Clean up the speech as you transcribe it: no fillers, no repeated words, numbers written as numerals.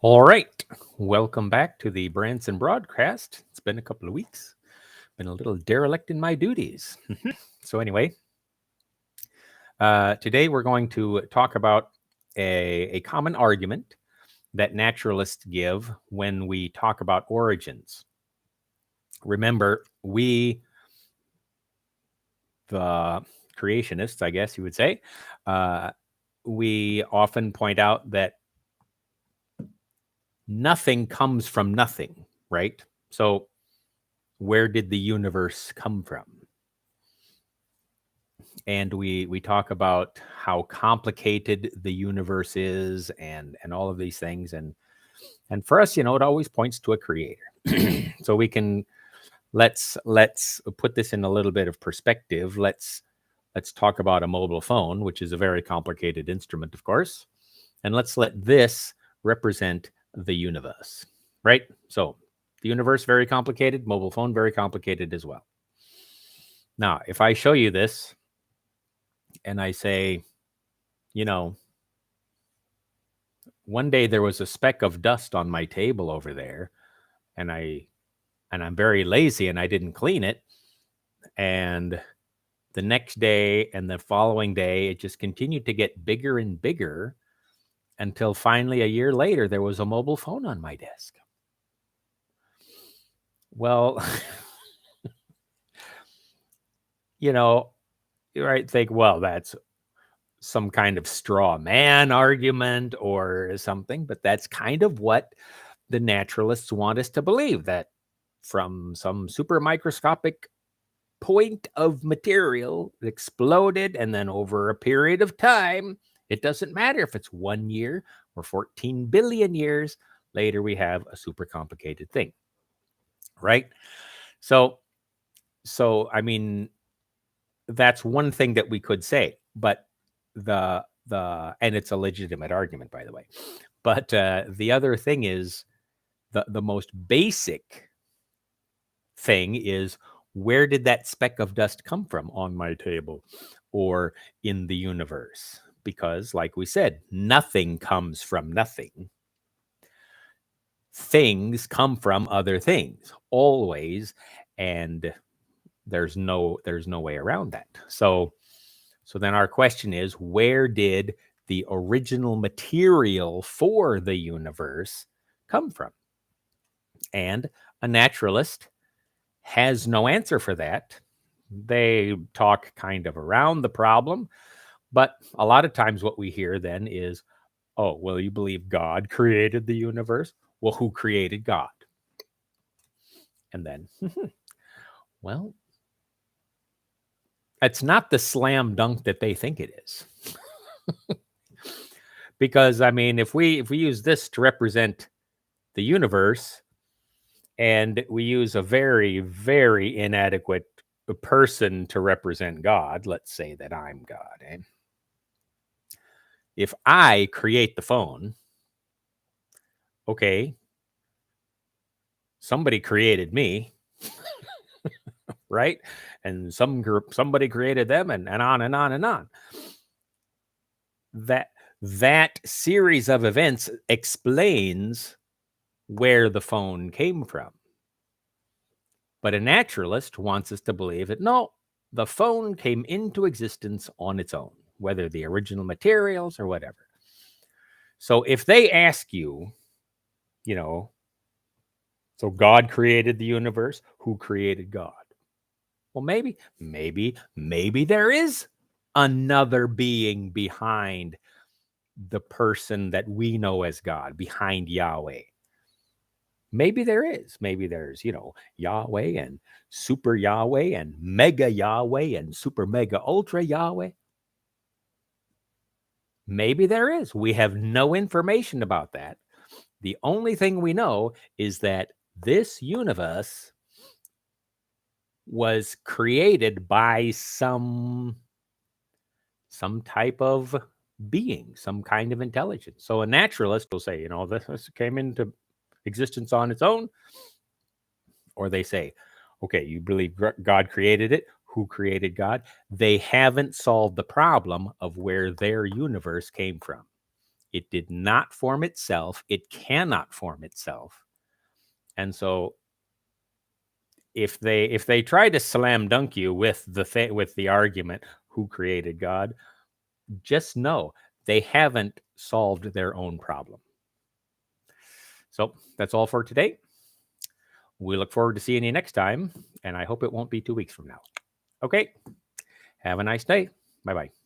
All right. Welcome back to the Branson broadcast. It's been a couple of weeks. Been a little derelict in my duties. So anyway, today we're going to talk about a common argument that naturalists give when we talk about origins. Remember, we, the creationists, I guess you would say, we often point out that nothing comes from nothing, right? So where did the universe come from? And we talk about how complicated the universe is and all of these things. And for us, it always points to a creator. So we can let's put this in a little bit of perspective. Let's talk about a mobile phone, which is a very complicated instrument, of course. And let's let this represent the universe, right? So the universe, very complicated, mobile phone, very complicated as well. Now, if I show you this and I say, one day there was a speck of dust on my table over there, and I'm very lazy and I didn't clean it. And the next day and the following day, it just continued to get bigger and bigger until finally a year later, there was a mobile phone on my desk. Well, you might think, well, that's some kind of straw man argument or something, but that's kind of what the naturalists want us to believe, that from some super microscopic point of material it exploded, and then over a period of time, it doesn't matter if it's 1 year or 14 billion years later, we have a super complicated thing, right? So I mean, that's one thing that we could say, but and it's a legitimate argument, by the way. But the other thing is, the most basic thing is, where did that speck of dust come from on my table or in the universe? Because, like we said, nothing comes from nothing. Things come from other things, always, and there's no way around that. So then our question is, where did the original material for the universe come from? And a naturalist has no answer for that. They talk kind of around the problem, but a lot of times what we hear then is, oh, well, you believe God created the universe? Well, who created God? And then, well, it's not the slam dunk that they think it is. Because, I mean, if we use this to represent the universe, and we use a very, very inadequate person to represent God, let's say that I'm God. If I create the phone, okay, somebody created me, right? And somebody created them, and on and on and on. That series of events explains where the phone came from. But a naturalist wants us to believe that, no, the phone came into existence on its own, whether the original materials or whatever. So if they ask you, so God created the universe, who created God? Well, maybe there is another being behind the person that we know as God, behind Yahweh. Maybe there is. Maybe there's, Yahweh and super Yahweh and mega Yahweh and super mega ultra Yahweh. Maybe there is. We have no information about that. The only thing we know is that this universe was created by some type of being, some kind of intelligence. So a naturalist will say, this came into existence on its own. Or they say, okay, you believe God created it. Who created God? They haven't solved the problem of where their universe came from. It did not form itself. It cannot form itself. And so if they try to slam dunk you with the argument, who created God, just know they haven't solved their own problem. So that's all for today. We look forward to seeing you next time, and I hope it won't be 2 weeks from now. Okay. Have a nice day. Bye-bye.